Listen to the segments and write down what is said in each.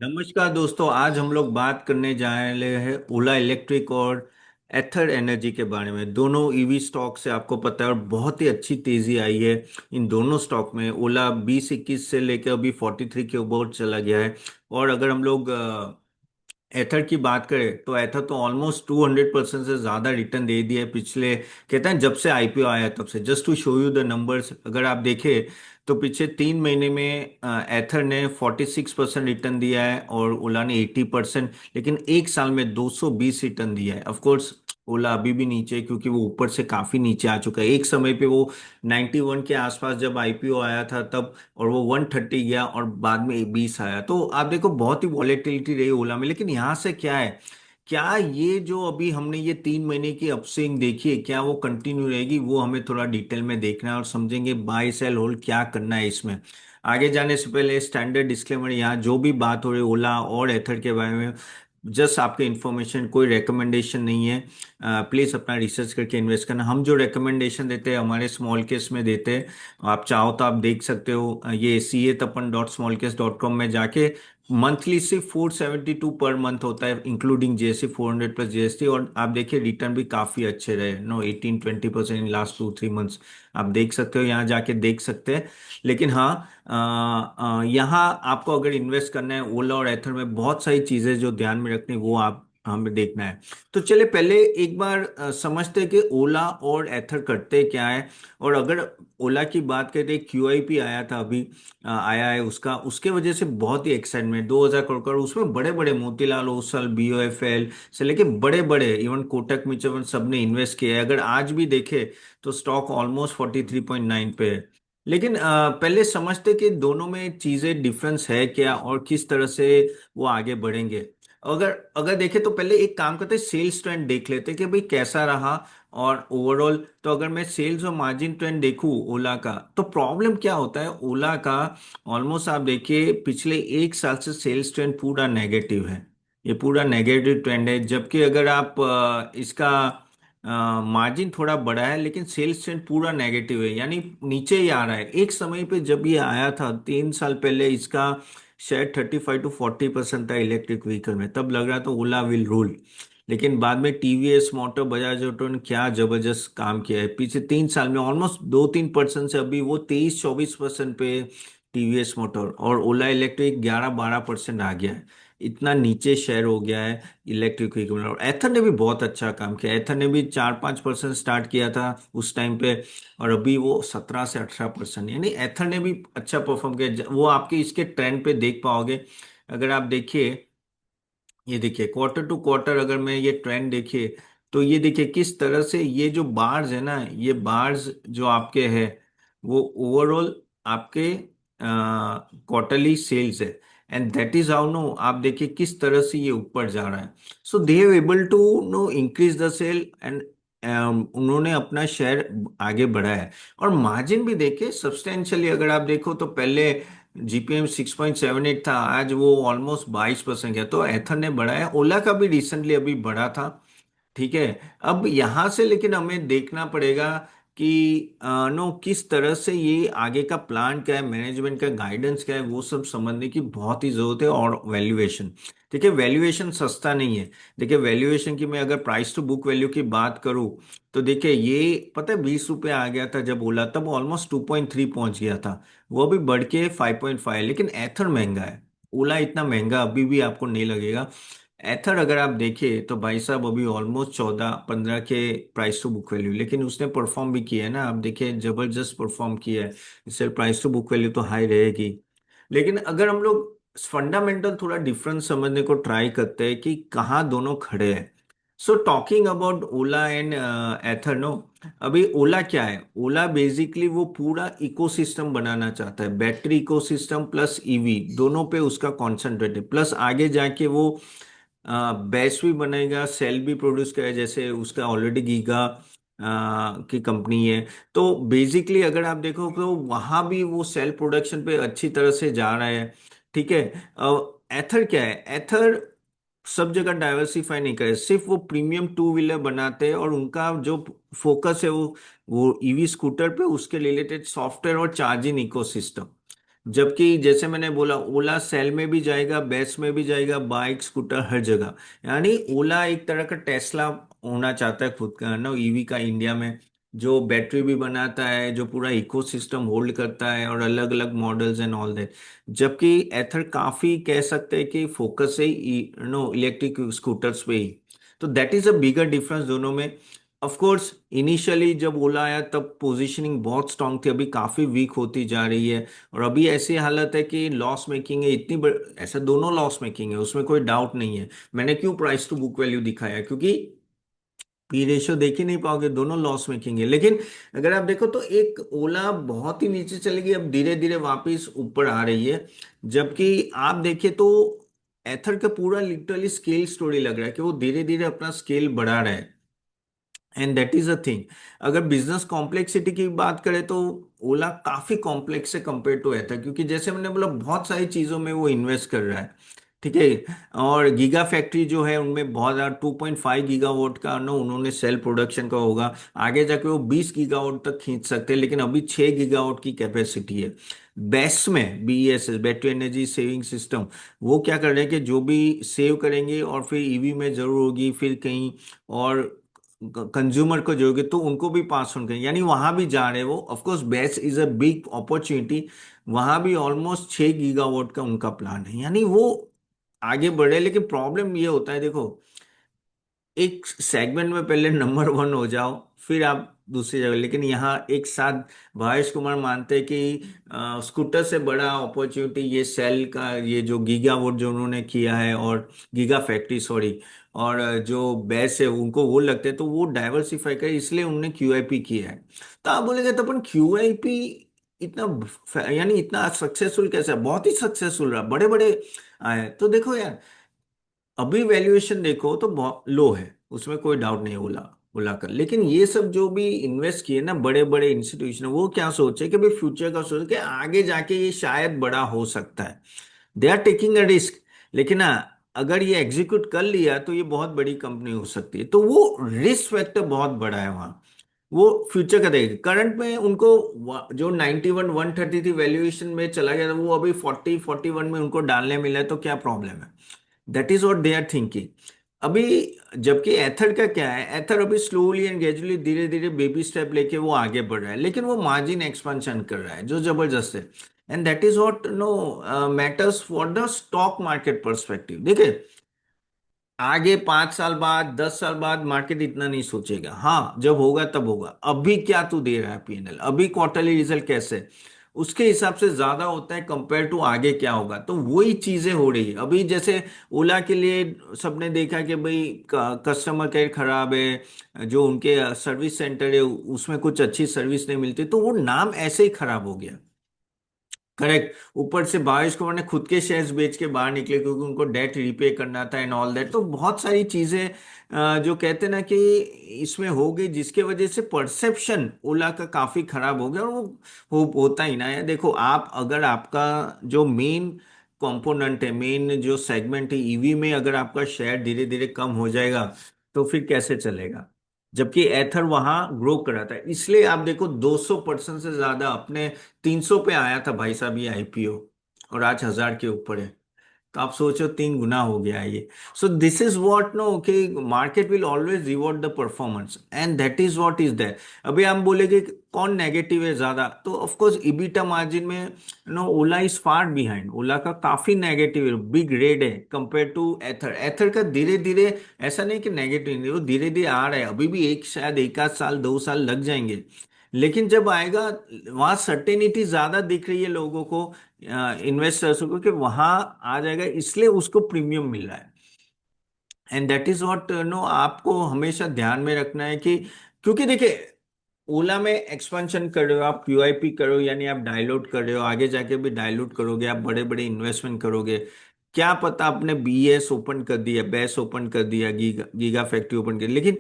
नमस्कार दोस्तों, आज हम लोग बात करने जा रहे हैं ओला इलेक्ट्रिक और एथर एनर्जी के बारे में। दोनों ईवी स्टॉक से आपको पता है और बहुत ही अच्छी तेजी आई है इन दोनों स्टॉक में। ओला 20-21 से लेकर अभी 43 के ऊपर चला गया है। और अगर हम लोग एथर की बात करें तो एथर तो ऑलमोस्ट 200% से ज्यादा रिटर्न दे दिया है पिछले, कहते हैं जब से आईपीओ आया तब से। Just to show you the numbers, अगर आप देखें तो पिछले 3 महीने में एथर ने 46% रिटर्न दिया है और ओला ने 80%। लेकिन एक साल में 220 रिटर्न दिया है। ऑफ कोर्स ओला अभी भी नीचे है क्योंकि वो ऊपर से काफी नीचे आ चुका है। एक समय पे वो 91 के आसपास जब आईपीओ आया था तब, और वो 130 गया और बाद में 20 आया। तो आप देखो बहुत ही वॉलेटिलिटी रही ओला में। लेकिन यहाँ से क्या है, क्या ये जो अभी हमने ये 3 महीने की अपस्विंग देखी है क्या वो कंटिन्यू रहेगी, वो हमें थोड़ा डिटेल में देखना है और समझेंगे बाय सेल होल्ड क्या करना है इसमें। आगे जाने से पहले स्टैंडर्ड डिस्क्लेमर, यहाँ जो भी बात हो रही है ओला और एथर के बारे में, जस्ट आपके इन्फॉर्मेशन, कोई रिकमेंडेशन नहीं है। प्लीज अपना रिसर्च करके इन्वेस्ट करना। हम जो रिकमेंडेशन देते हैं हमारे स्मॉल केस में देते हैं। आप चाहो तो आप देख सकते हो, ये CA-tapan.smallcase.com में जाके। मंथली सिर्फ 472 पर मंथ होता है इंक्लूडिंग जीएसटी, 400 प्लस जीएसटी। और आप देखिए रिटर्न भी काफी अच्छे रहे, नो 18-20% इन लास्ट 2-3 मंथ्स। आप देख सकते हो, यहाँ जाके देख सकते हैं। लेकिन हाँ, यहाँ आपको अगर इन्वेस्ट करना है ओला और एथर में, बहुत सारी चीजें जो ध्यान में रखनी वो आप हमें देखना है। तो चलिए पहले एक बार समझते हैं कि ओला और एथर करते क्या है। और अगर ओला की बात करें तो QIP आया था अभी, आया है उसका, उसके वजह से बहुत ही एक्साइटमेंट, 2000 करोड़ का। उसमें बड़े बड़े मोतीलाल ओसवाल, BOFL से लेके बड़े बड़े इवन कोटक म्यूचुअल फंड सब ने इन्वेस्ट किया है। अगर आज भी देखे तो स्टॉक ऑलमोस्ट 43.9 पे है। लेकिन पहले समझते कि दोनों में चीजें डिफरेंस है क्या और किस तरह से वो आगे बढ़ेंगे। अगर अगर देखें तो पहले एक काम करते, सेल्स ट्रेंड देख लेते कि भाई कैसा रहा और ओवरऑल। तो अगर मैं सेल्स और मार्जिन ट्रेंड देखूं ओला का, तो प्रॉब्लम क्या होता है ओला का, ऑलमोस्ट आप देखिए पिछले एक साल से सेल्स ट्रेंड पूरा नेगेटिव है। ये पूरा नेगेटिव ट्रेंड है। जबकि अगर आप इसका मार्जिन थोड़ा बढ़ा है, लेकिन सेल्स ट्रेंड पूरा नेगेटिव है, यानी नीचे ही आ रहा है। एक समय पे जब ये आया था 3 साल पहले, इसका शायद 35-40% था इलेक्ट्रिक व्हीकल में, तब लग रहा था ओला विल रूल। लेकिन बाद में TVS मोटर, बजाज ऑटो ने क्या जबरदस्त काम किया है पिछले 3 साल में, ऑलमोस्ट 2-3% से अभी वो 23-24% पे TVS मोटर। और ओला इलेक्ट्रिक 11-12% आ गया है। इतना नीचे शेयर हो गया है इलेक्ट्रिक व्हीकल में। और एथर ने भी बहुत अच्छा काम किया। एथर ने भी 4-5% स्टार्ट किया था उस टाइम पे, और अभी वो 17 से 18%, यानी एथर ने भी अच्छा परफॉर्म किया। वो आपके इसके ट्रेंड पे देख पाओगे। अगर आप देखिए, ये देखिए क्वार्टर टू क्वार्टर, अगर मैं ये ट्रेंड देखिए तो ये देखिए किस तरह से ये जो बार्स है ना, ये बार्स जो आपके है वो ओवरऑल आपके क्वार्टरली सेल्स है। And that is how no, आप देखिए किस तरह से ये ऊपर जा रहा है। So they have able to no increase the sale and उन्होंने अपना शेयर आगे बढ़ाया है। और मार्जिन भी देखिए सब्सटेंशियली, अगर आप देखो तो पहले GPM 6.78 था, आज वो ऑलमोस्ट 22% गया। तो एथर ने बढ़ाया, ओला का भी रिसेंटली अभी बढ़ा था। ठीक है। अब यहां से लेकिन हमें देखना पड़ेगा कि नो किस तरह से ये आगे का प्लान क्या है, मैनेजमेंट का गाइडेंस क्या है, वो सब समझने की बहुत ही जरूरत है। और वैल्यूएशन, देखिए वैल्यूएशन सस्ता नहीं है। देखिए वैल्यूएशन की मैं अगर प्राइस टू बुक वैल्यू की बात करूं तो देखिए ये पता है 20 रुपये आ गया था जब बोला, तब ऑलमोस्ट 2.3 पहुंच गया था। वो भी बढ़ के 5.5। लेकिन एथर महंगा है, ओला इतना महंगा अभी भी आपको नहीं लगेगा। एथर अगर आप देखें तो भाई साहब अभी ऑलमोस्ट 14-15 के प्राइस टू बुक वैल्यू, लेकिन उसने परफॉर्म भी किया है ना, आप देखिए जबरदस्त परफॉर्म किया है। इससे प्राइस टू बुक वैल्यू तो हाई रहेगी। लेकिन अगर हम लोग फंडामेंटल थोड़ा डिफरेंस समझने को ट्राई करते हैं कि कहाँ दोनों खड़े हैं। So talking about Ola and Ather, no, अभी ओला क्या है, ओला बेसिकली वो पूरा इकोसिस्टम बनाना चाहता है, बैटरी इकोसिस्टम प्लस ईवी दोनों पे उसका कॉन्सेंट्रेट है। प्लस आगे जाके वो बैच भी बनेगा, सेल भी प्रोड्यूस करेगा, जैसे उसका ऑलरेडी गीगा की कंपनी है। तो बेसिकली अगर आप देखो तो वहां भी वो सेल प्रोडक्शन पे अच्छी तरह से जा रहा है। ठीक है। एथर क्या है, एथर सब जगह डाइवर्सिफाई नहीं करे, सिर्फ वो प्रीमियम टू व्हीलर बनाते हैं और उनका जो फोकस है वो ईवी स्कूटर पे, उसके रिलेटेड सॉफ्टवेयर और चार्जिंग इकोसिस्टम। जबकि जैसे मैंने बोला, ओला सेल में भी जाएगा, बेस में भी जाएगा, बाइक स्कूटर हर जगह। यानी ओला एक तरह का टेस्ला होना चाहता है खुद का, ना, ईवी का इंडिया में, जो बैटरी भी बनाता है, जो पूरा इकोसिस्टम होल्ड करता है, और अलग अलग मॉडल्स एंड ऑल दैट। जबकि एथर काफी कह सकते हैं कि फोकस है इलेक्ट्रिक स्कूटर्स पे ही। तो that is a bigger difference दोनों में। ऑफ कोर्स इनिशियली जब ओला आया तब पोजीशनिंग बहुत स्ट्रांग थी, अभी काफी वीक होती जा रही है। और अभी ऐसी हालत है कि लॉस मेकिंग है, ऐसा दोनों लॉस मेकिंग है, उसमें कोई डाउट नहीं है। मैंने क्यों प्राइस टू बुक वैल्यू दिखाया, क्योंकि पी रेशियो देख ही नहीं पाओगे, दोनों लॉस मेकिंग है। लेकिन अगर आप देखो तो एक ओला बहुत ही नीचे चली गई, अब धीरे धीरे वापस ऊपर आ रही है। जबकि आप देखिए तो एथर का पूरा लिटरली स्केल स्टोरी लग रहा है कि वो धीरे धीरे अपना स्केल बढ़ा रहा है। And that is a thing. अगर बिजनेस कॉम्प्लेक्सिटी की बात करें तो ओला काफी कॉम्प्लेक्स है कंपेयर टू एथा, क्योंकि जैसे मैंने बोला बहुत सारी चीजों में वो इन्वेस्ट कर रहा है। ठीक है। और गीगा फैक्ट्री जो है उनमें बहुत ज्यादा 2.5 गीगावाट का ना उन्होंने सेल प्रोडक्शन का होगा। आगे जाके वो 20 गीगावाट तक खींच सकते हैं, लेकिन अभी 6 गीगावाट की कैपेसिटी है। बेस में BESS, battery energy saving system, वो क्या कर रहे हैं कि जो भी सेव करेंगे और फिर ईवी में जरूर होगी, फिर कहीं और कंज्यूमर को जोगे तो उनको भी पास ऑन करें, यानी वहां भी जा रहे हैं वो। Of course base is a big opportunity, वहां भी ऑलमोस्ट 6 गीगावाट का उनका प्लान है, यानी वो आगे बढ़े। लेकिन प्रॉब्लम ये होता है, देखो, एक सेगमेंट में पहले नंबर वन हो जाओ, फिर आप दूसरी जगह। लेकिन यहाँ एक साथ भावेश कुमार मानते हैं कि स्कूटर से बड़ा अपॉर्चुनिटी ये सेल का, ये जो गीगा वोट जो उन्होंने किया है, और गीगा फैक्ट्री सॉरी, और जो बेस है उनको वो लगते हैं, तो वो डाइवर्सिफाई करे, इसलिए उन्होंने QIP किया है। तो आप बोलेंगे तो अपन QIP इतना यानी इतना सक्सेसफुल कैसे है? बहुत ही सक्सेसफुल रहा, बड़े बड़े आए। तो देखो यार, अभी वैल्यूएशन देखो तो बहुत लो है, उसमें कोई डाउट नहीं, ओला ओला का। लेकिन ये सब जो भी इन्वेस्ट किए ना बड़े बड़े इंस्टीट्यूशन, वो क्या सोचे कि भाई फ्यूचर का सोचे कि आगे जाके ये शायद बड़ा हो सकता है। They are taking a risk. लेकिन हाँ, अगर ये एग्जीक्यूट कर लिया तो ये बहुत बड़ी कंपनी हो सकती है। तो वो रिस्क फैक्टर बहुत बड़ा है वहाँ। वो फ्यूचर का देखेगा। करंट में उनको जो 91 130 थी वैल्यूएशन में चला गया था, वो अभी 40 41 में उनको डालने मिला है, तो क्या प्रॉब्लम है? That is what they are thinking अभी। जबकि एथर का क्या है, एथर अभी स्लोली एंड ग्रेजुअली धीरे धीरे बेबी स्टेप लेके वो आगे बढ़ रहा है, लेकिन वो मार्जिन एक्सपेंशन कर रहा है जो जबरदस्त है। And that is what no matters for the stock market perspective. देखिए, आगे 5 साल बाद 10 साल बाद मार्केट इतना नहीं सोचेगा, हाँ जब होगा तब होगा। अभी क्या तू दे रहा है P&L, अभी क्वार्टरली रिजल्ट कैसे है, उसके हिसाब से ज्यादा होता है कंपेयर टू आगे क्या होगा। तो वही चीजें हो रही है अभी। जैसे ओला के लिए सबने देखा कि भाई कस्टमर केयर खराब है, जो उनके सर्विस सेंटर है उसमें कुछ अच्छी सर्विस नहीं मिलती, तो वो नाम ऐसे ही खराब हो गया। करेक्ट। ऊपर से भावेश कुमार ने खुद के शेयर्स बेच के बाहर निकले, क्योंकि उनको डेट रीपे करना था एंड ऑल दैट। तो बहुत सारी चीजें जो कहते हैं ना कि इसमें हो गई, जिसके वजह से परसेप्शन ओला का काफी खराब हो गया। और वो होता ही ना है। देखो, आप अगर आपका जो मेन कंपोनेंट है, मेन जो सेगमेंट है ईवी में, अगर आपका शेयर धीरे धीरे कम हो जाएगा तो फिर कैसे चलेगा? जबकि एथर वहां ग्रो कर रहा था, इसलिए आप देखो 200% से ज्यादा अपने 300 पे आया था भाई साहब ये IPO, और आज 1000 के ऊपर है। तो आप सोचो 3 गुना हो गया है ये। So this is what no कि market will always reward the performance, and that is what is that. अभी हम बोलेंगे कि कौन नेगेटिव है ज्यादा, तो ऑफ कोर्स इबिटा मार्जिन में no Ola is far behind. Ola का काफी नेगेटिव है, बिग रेड है कंपेयर टू एथर। एथर का धीरे धीरे, ऐसा नहीं कि नेगेटिव नहीं, वो धीरे धीरे आ रहा है। अभी भी एक शायद एक आध साल 2 साल लग जाएंगे, लेकिन जब आएगा वहां सर्टेनिटी ज्यादा दिख रही है लोगों को, इन्वेस्टर्स को, कि वहां आ जाएगा, इसलिए उसको प्रीमियम मिल रहा है। And that is what no आपको हमेशा ध्यान में रखना है कि, क्योंकि देखिए, ओला में एक्सपेंशन कर रहे हो आप, QIP करो, यानी आप डाइल्यूट कर रहे हो, आगे जाके भी डाइल्यूट करोगे, आप बड़े बड़े इन्वेस्टमेंट करोगे। क्या पता आपने BES ओपन कर दिया, बेस ओपन कर दिया, गीगा गीगा फैक्ट्री ओपन कर, लेकिन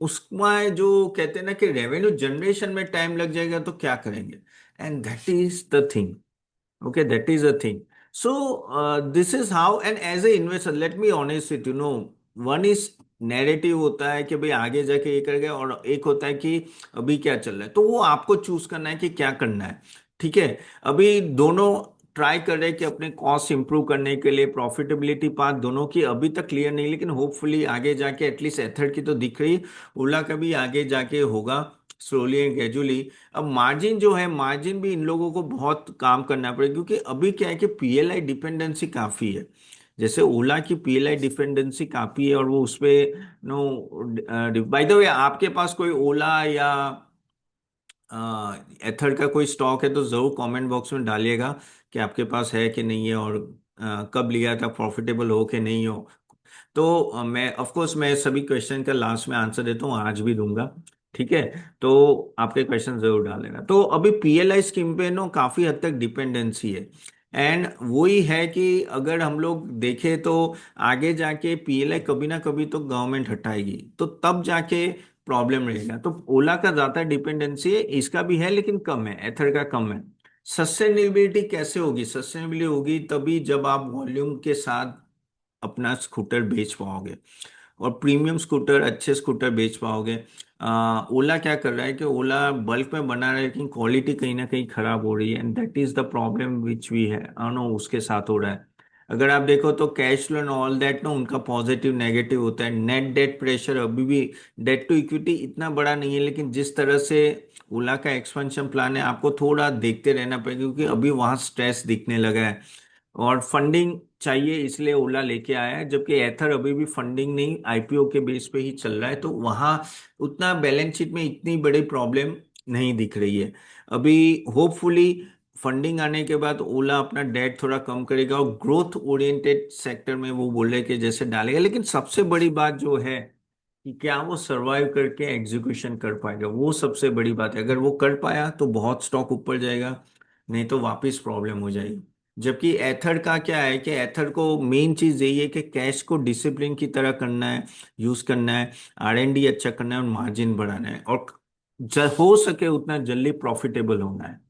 उसमें जो कहते हैं ना कि रेवेन्यू जनरेशन में टाइम लग जाएगा, तो क्या करेंगे? And that is the thing. Okay, that is a thing. So, this is how, and as a investor, let me honest with you, know, one is narrative होता है कि भाई आगे जाके ये करेंगे, और एक होता है कि अभी क्या चल रहा है। तो वो आपको चूज करना है कि क्या करना है। ठीक है। अभी दोनों ट्राई कर रहे हैं कि अपने कॉस्ट इंप्रूव करने के लिए, प्रॉफिटेबिलिटी पाथ दोनों की अभी तक क्लियर नहीं, लेकिन होपफुली आगे जाके एटलीस्ट एथर की तो दिख रही। ओला का भी आगे जाके होगा, स्लोली एंड ग्रेजुअली। अब मार्जिन जो है, मार्जिन भी इन लोगों को बहुत काम करना पड़ेगा, क्योंकि अभी क्या है कि पीएलआई डिपेंडेंसी काफी है। जैसे ओला की पीएलआई डिपेंडेंसी काफी है, और वो उसपे नो, बाय द वे आपके पास कोई ओला या एथर का कोई स्टॉक है तो जरूर कमेंट बॉक्स में डालिएगा कि आपके पास है कि नहीं है, और कब लिया था, प्रॉफिटेबल हो कि नहीं हो। तो मैं ऑफ कोर्स मैं सभी क्वेश्चन का लास्ट में आंसर देता हूँ, आज भी दूंगा। ठीक है। तो आपके क्वेश्चन जरूर डालेगा। तो अभी पीएलआई स्कीम पे नो काफी हद तक डिपेंडेंसी है। एंड वही है कि अगर हम लोग देखें तो आगे जाके पीएलआई कभी ना कभी तो गवर्नमेंट हटाएगी, तो तब जाके प्रॉब्लम रहेगा। तो ओला का ज्यादा डिपेंडेंसी है, इसका भी है लेकिन कम है, एथर का कम है। सस्टेनेबिलिटी कैसे होगी? सस्टेनेबिलिटी होगी तभी जब आप वॉल्यूम के साथ अपना स्कूटर बेच पाओगे, और प्रीमियम स्कूटर, अच्छे स्कूटर बेच पाओगे। ओला क्या कर रहा है कि ओला बल्क में बना रहा है, लेकिन क्वालिटी कहीं ना कहीं खराब हो रही है, and that is the problem which we है नो, उसके साथ हो रहा है। अगर आप देखो तो cash flow and all that ना, उनका पॉजिटिव नेगेटिव होता है। नेट डेट प्रेशर अभी भी, डेट टू इक्विटी इतना बड़ा नहीं है, लेकिन जिस तरह से ओला का एक्सपेंशन प्लान है, आपको थोड़ा देखते रहना पड़ेगा, क्योंकि अभी वहां स्ट्रेस दिखने लगा है, और फंडिंग चाहिए, इसलिए ओला लेके आया है। जबकि एथर अभी भी फंडिंग नहीं, आईपीओ के बेस पे ही चल रहा है, तो वहां उतना बैलेंस शीट में इतनी बड़ी प्रॉब्लम नहीं दिख रही है अभी। होपफुली फंडिंग आने के बाद ओला अपना डेट थोड़ा कम करेगा, और ग्रोथ ओरिएंटेड सेक्टर में वो बोल रहे कि जैसे डालेगा। लेकिन सबसे बड़ी बात जो है कि क्या वो सरवाइव करके एग्जीक्यूशन कर पाएगा, वो सबसे बड़ी बात है। अगर वो कर पाया तो बहुत स्टॉक ऊपर जाएगा, नहीं तो वापस प्रॉब्लम हो जाएगी। जबकि एथर का क्या है कि एथर को मेन चीज यही है कि कैश को डिसिप्लिन की तरह करना है, यूज करना है, आरएनडी अच्छा करना है, और मार्जिन बढ़ाना है, और हो सके उतना जल्दी प्रॉफिटेबल होना है।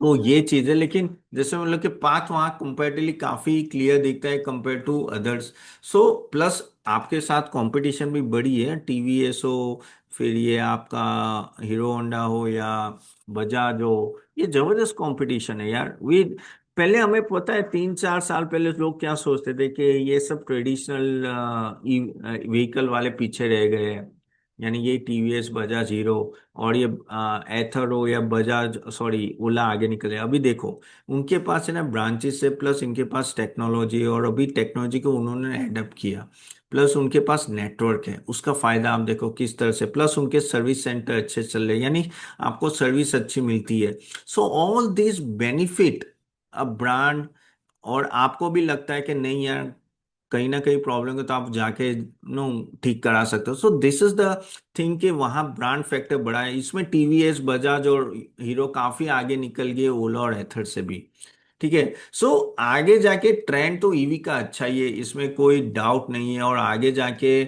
तो ये चीज है। लेकिन जैसे मतलब कि पाथ वहाँ कंपैरेटिवली काफी क्लियर दिखता है compare to others. So plus आपके साथ कंपटीशन भी बड़ी है, टीवीएस हो, फिर ये आपका हीरो होंडा हो, या बजाज हो। ये जबरदस्त कंपटीशन है यार। वी पहले हमें पता है, 3-4 साल पहले लोग क्या सोचते थे कि ये सब ट्रेडिशनल व्हीकल वाले पीछे रह गए हैं, यानी ये टीवीएस, बजाज, हीरो, और ये एथर हो या बजाज, सॉरी ओला आगे निकले। अभी देखो उनके पास है ना ब्रांचेस है, प्लस इनके पास टेक्नोलॉजी है, और अभी टेक्नोलॉजी को उन्होंने एडप्ट किया, प्लस उनके पास नेटवर्क है, उसका फायदा आप देखो किस तरह से, प्लस उनके सर्विस सेंटर अच्छे चल रहे हैं, यानी आपको सर्विस अच्छी मिलती है। So all this benefit a brand. और आपको भी लगता है कि नहीं यार, कहीं ना कहीं प्रॉब्लम है, तो आप जाके नो ठीक करा सकते हो। सो दिस इज द थिंग कि वहाँ ब्रांड फैक्टर बड़ा है। इसमें टीवीएस, बजाज और हीरो काफी आगे निकल गए ओला और एथर से भी। ठीक है। सो आगे जाके ट्रेंड तो ईवी का अच्छा ही है, इसमें कोई डाउट नहीं है। और आगे जाके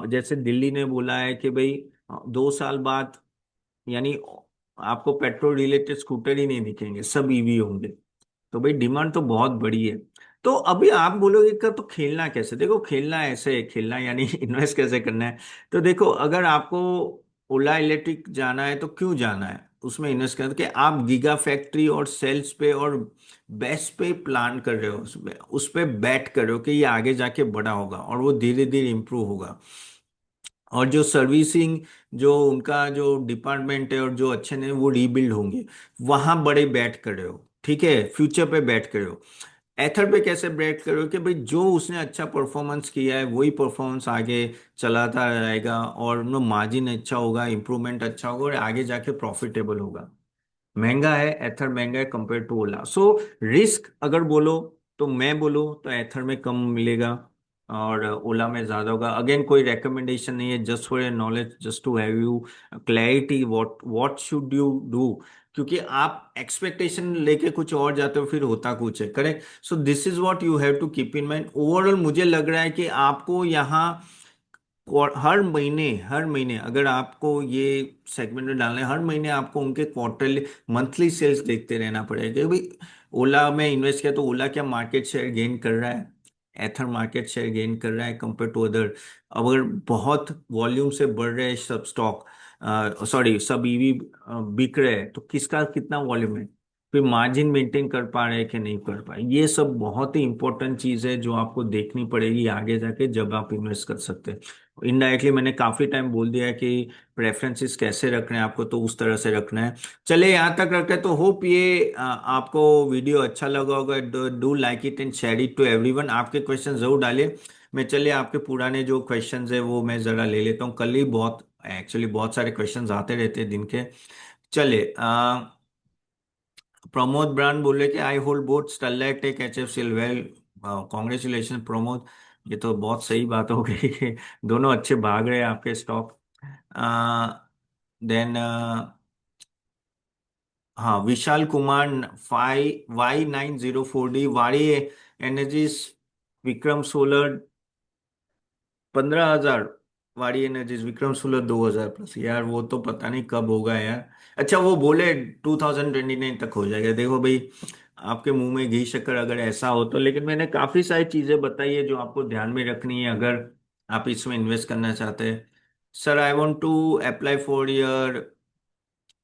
जैसे दिल्ली ने बोला है कि भाई 2 साल बाद, यानी आपको पेट्रोल रिलेटेड स्कूटर ही नहीं दिखेंगे, सब ईवी होंगे। तो भाई डिमांड तो बहुत बड़ी है। तो अभी आप बोलोगे कि तो खेलना कैसे? देखो खेलना ऐसे है, खेलना यानी इन्वेस्ट कैसे करना है। तो देखो, अगर आपको ओला इलेक्ट्रिक जाना है तो क्यों जाना है उसमें इन्वेस्ट करना, कि आप गीगा फैक्ट्री और सेल्स पे और बेस्ट पे प्लान कर रहे हो, उस पे बैट कर रहे हो कि ये आगे जाके बड़ा होगा, और वो धीरे धीरे इंप्रूव होगा। और जो सर्विसिंग, जो उनका जो डिपार्टमेंट है, और जो अच्छे ने वो रीबिल्ड होंगे, वहां बड़े बैट कर रहे हो। ठीक है, फ्यूचर पे बैट कर रहे हो। एथर पे कैसे ब्रेक करो कि भाई जो उसने अच्छा परफॉर्मेंस किया है वही परफॉर्मेंस आगे चलाता रहेगा, और नो मार्जिन अच्छा होगा, इंप्रूवमेंट अच्छा होगा, और आगे जाके प्रॉफिटेबल होगा। महंगा है, एथर महंगा है compare to Ola. So risk अगर बोलो, तो मैं बोलूँ तो एथर में कम मिलेगा, और ओला में ज्यादा होगा। अगेन कोई रेकमेंडेशन नहीं है, just for your knowledge, just to have you clarity what what should you do. क्योंकि आप एक्सपेक्टेशन लेके कुछ और जाते हो, फिर होता कुछ है, correct. So this is what you have to keep in mind. Overall मुझे लग रहा है कि आपको यहाँ हर महीने अगर आपको ये सेगमेंट में डालना है, हर महीने आपको उनके क्वार्टरली, मंथली सेल्स देखते रहना पड़ेगा कि भाई ओला में इन्वेस्ट किया तो ओला क्या मार्केट शेयर गेन कर रहा है, एथर मार्केट शेयर गेन कर रहा है कंपेयर टू अदर। अगर बहुत वॉल्यूम से बढ़ रहे हैं सब स्टॉक, सॉरी सब ईवी बिक रहे हैं, तो किसका कितना वॉल्यूम है, फिर मार्जिन मेंटेन कर पा रहे हैं कि नहीं कर पाए, ये सब बहुत ही इंपॉर्टेंट चीज है जो आपको देखनी पड़ेगी आगे जाके जब आप इन्वेस्ट कर सकते हैं। इनडायरेक्टली मैंने काफी टाइम बोल दिया है कि प्रेफरेंसेस कैसे रखने हैं आपको, तो उस तरह से रखना है। चलिए यहाँ तक रखते हैं, तो होप ये आपको वीडियो अच्छा लगा होगा। Do like it and share it to everyone. आपके क्वेश्चन जरूर डालिए। मैं चलिए आपके पुराने जो क्वेश्चंस है वो मैं जरा ले लेता हूँ, कल ही बहुत एक्चुअली बहुत सारे क्वेश्चंस आते रहते हैं दिन के। चलिए प्रमोद ब्रांड बोले कि I hold both Sterlite tech H F C well. Congratulation Pramod, ये तो बहुत सही बात हो गई कि दोनों अच्छे भाग रहे हैं आपके स्टॉक। देन हाँ, विशाल कुमार 5Y904D वाड़ी एनर्जीज, विक्रम सोलर 15,000, वाड़ी एनर्जीज विक्रम सोलर 2,000 प्लस। यार वो तो पता नहीं कब होगा यार। अच्छा वो बोले 2029 तक हो जाएगा। देखो भाई, आपके मुंह में घी शक्कर अगर ऐसा हो तो, लेकिन मैंने काफी सारी चीजें बताई है जो आपको ध्यान में रखनी है अगर आप इसमें इन्वेस्ट करना चाहते हैं। Sir I want to apply for your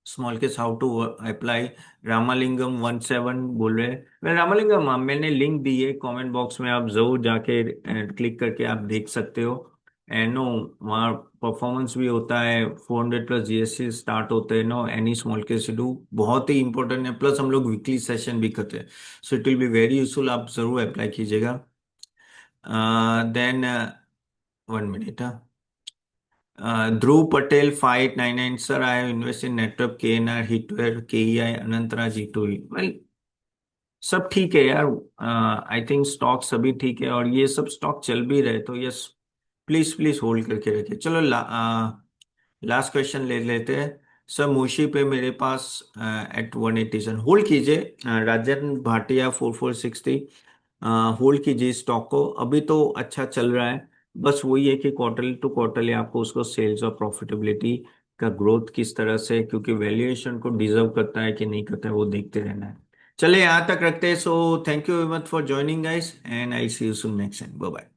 small case, how to apply. Ramalingam 17 बोल रहे हैं। मैं रामालिंगम, मैंने लिंक दी है कमेंट बॉक्स में, आप जरूर जाके क्लिक करके आप देख सकते हो। एंड नो, वहाँ परफॉर्मेंस भी होता है, 400 प्लस जीएसटी स्टार्ट होते हैं। No any small case do, बहुत ही इंपॉर्टेंट है। प्लस हम लोग वीकली सेशन भी करते हैं, so it will be very useful, आप जरूर अप्लाई कीजिएगा। Then 1 minute. Dhruv Patel 599, sir I have invest in network KNR हिटवेयर KEI अनंतरा G2E। वेल सब ठीक है यार, आई थिंक स्टॉक सभी ठीक है और ये सब स्टॉक चल भी रहे, तो यस प्लीज प्लीज होल्ड करके रखिए। चलो लास्ट क्वेश्चन ले लेते हैं। सर मोशी पे मेरे पास एट 187 होल्ड कीजिए। राजन भाटिया 4460 होल्ड कीजिए इस स्टॉक को, अभी तो अच्छा चल रहा है। बस वही है कि क्वार्टर टू क्वार्टरली आपको उसको सेल्स और प्रॉफिटेबिलिटी का ग्रोथ किस तरह से, क्योंकि वैल्यूएशन को डिजर्व करता है कि नहीं करता है वो देखते रहना है। चले यहाँ तक रखते हैं। So thank you very much for joining guys and I see you soon next time. Bye bye.